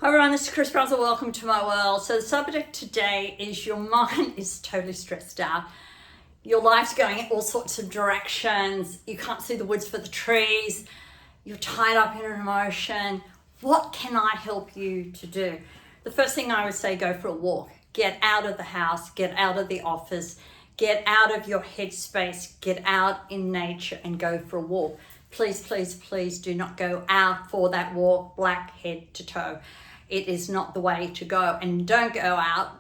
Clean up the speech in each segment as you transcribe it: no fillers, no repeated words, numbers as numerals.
Hi everyone, this is Chris Brazel. Welcome to my world. So the subject today is your mind is totally stressed out. Your life's going in all sorts of directions. You can't see the woods for the trees. You're tied up in an emotion. What can I help you to do? The first thing I would say, go for a walk. Get out of the house, get out of the office, get out of your headspace, get out in nature and go for a walk. Please, please, please do not go out for that walk black head to toe. It is not the way to go, and don't go out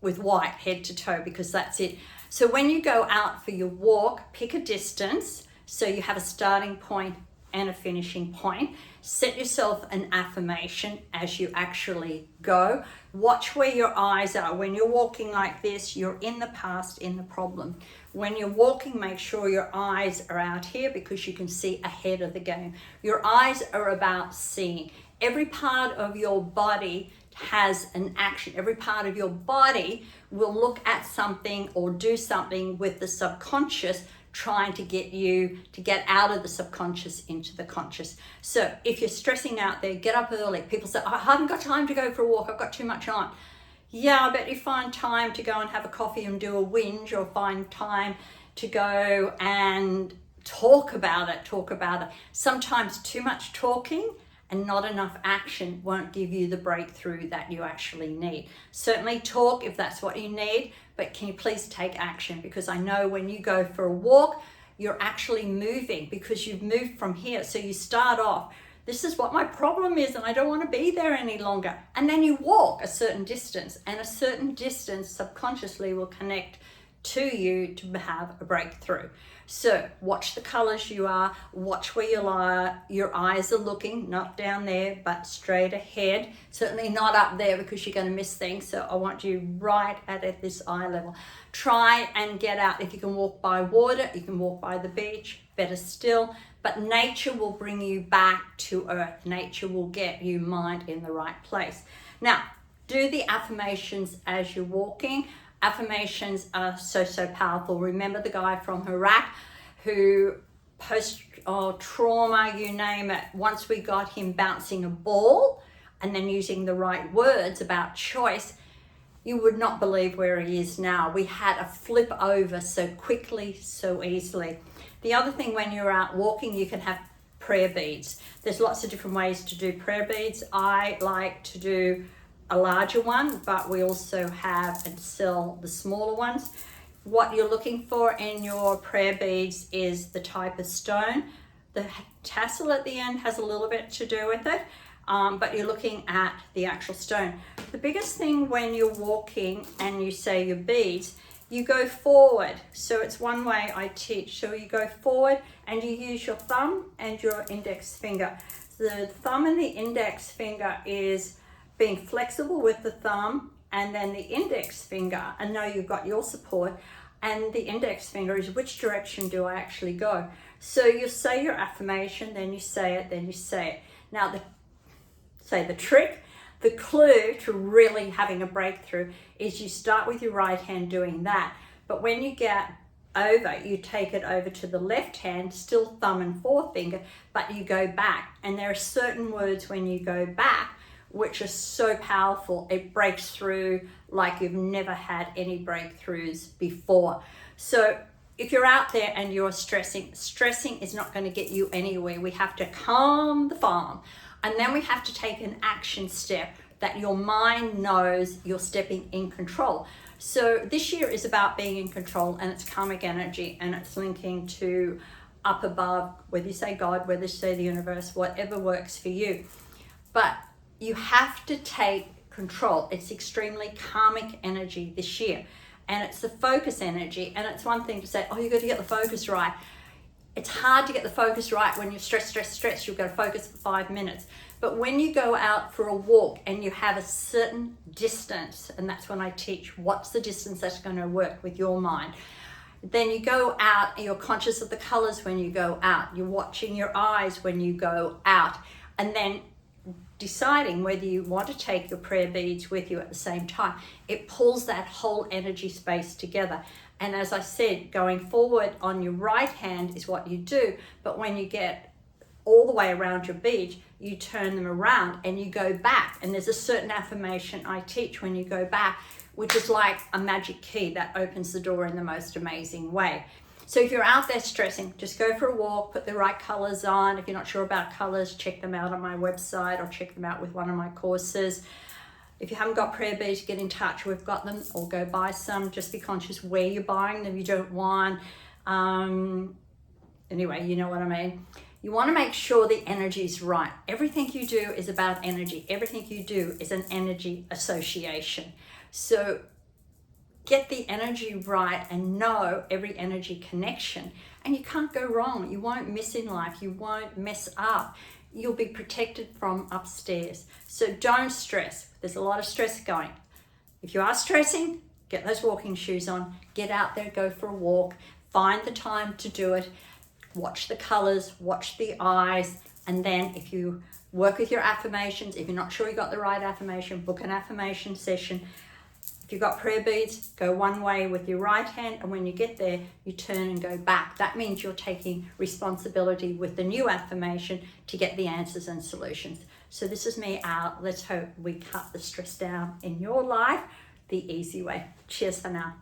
with white head to toe because that's it. So when you go out for your walk, pick a distance so you have a starting point and a finishing point. Set yourself an affirmation as you actually go. Watch where your eyes are. When you're walking like this, you're in the past, in the problem. When you're walking, make sure your eyes are out here because you can see ahead of the game. Your eyes are about seeing. Every part of your body has an action. Every part of your body will look at something or do something with the subconscious, trying to get you to get out of the subconscious into the conscious. So if you're stressing out there, get up early. People say, I haven't got time to go for a walk. I've got too much on. Yeah, I bet you find time to go and have a coffee and do a whinge, or find time to go and talk about it. Sometimes too much talking and not enough action won't give you the breakthrough that you actually need. Certainly talk if that's what you need, but can you please take action? Because I know when you go for a walk, you're actually moving because you've moved from here. So you start off, this is what my problem is and I don't want to be there any longer. And then you walk a certain distance, and a certain distance subconsciously will connect to you to have a breakthrough. So watch the colors you are, watch where your eyes are looking, not down there, but straight ahead. Certainly not up there because you're going to miss things. So I want you right at this eye level. Try and get out. If you can walk by water, you can walk by the beach, better still. But nature will bring you back to earth. Nature will get you mind in the right place. Now, do the affirmations as you're walking. Affirmations are so powerful. Remember the guy from Iraq who post trauma, you name it, once we got him bouncing a ball and then using the right words about choice, you would not believe where he is now. We had a flip over so quickly, so easily. The other thing, when you're out walking, you can have prayer beads. There's lots of different ways to do prayer beads. I like to do a larger one, but we also have and sell the smaller ones. What you're looking for in your prayer beads is the type of stone. The tassel at the end has a little bit to do with it, but you're looking at the actual stone. The biggest thing when you're walking and you say your beads, you go forward. So it's one way I teach. So you go forward and you use your thumb and your index finger. The thumb and the index finger is being flexible with the thumb, and then the index finger, and know you've got your support, and the index finger is which direction do I actually go. So you say your affirmation, then you say it, then you say it. Now the trick, the clue to really having a breakthrough is you start with your right hand doing that, but when you get over, you take it over to the left hand, still thumb and forefinger, but you go back. And there are certain words when you go back which are so powerful, it breaks through like you've never had any breakthroughs before. So if you're out there and you're stressing is not going to get you anywhere. We have to calm the farm, and then we have to take an action step that your mind knows you're stepping in control. So this year is about being in control, and it's karmic energy, and it's linking to up above, whether you say God, whether you say the universe, whatever works for you. But you have to take control. It's extremely karmic energy this year, and it's the focus energy. And it's one thing to say, oh, you've got to get the focus right. It's hard to get the focus right when you're stressed. You've got to focus for 5 minutes. But when you go out for a walk and you have a certain distance, and that's when I teach what's the distance that's going to work with your mind. Then you go out and you're conscious of the colors when you go out. You're watching your eyes when you go out. And then deciding whether you want to take your prayer beads with you at the same time. It pulls that whole energy space together. And as I said, going forward on your right hand is what you do, but when you get all the way around your bead, you turn them around and you go back. And there's a certain affirmation I teach when you go back, which is like a magic key that opens the door in the most amazing way. So if you're out there stressing, just go for a walk, put the right colors on. If you're not sure about colors, check them out on my website or check them out with one of my courses. If you haven't got prayer beads, get in touch. We've got them, or go buy some. Just be conscious where you're buying them. You don't want, anyway, you know what I mean. You want to make sure the energy is right. Everything you do is about energy. Everything you do is an energy association. So get the energy right and know every energy connection, and you can't go wrong. You won't miss in life. You won't mess up. You'll be protected from upstairs. So don't stress. There's a lot of stress going. If you are stressing, get those walking shoes on, get out there, go for a walk, find the time to do it, watch the colors, watch the eyes, and then if you work with your affirmations, if you're not sure you got the right affirmation, book an affirmation session. If you've got prayer beads, go one way with your right hand, and when you get there, you turn and go back. That means you're taking responsibility with the new affirmation to get the answers and solutions. So this is me out. Let's hope we cut the stress down in your life the easy way. Cheers for now.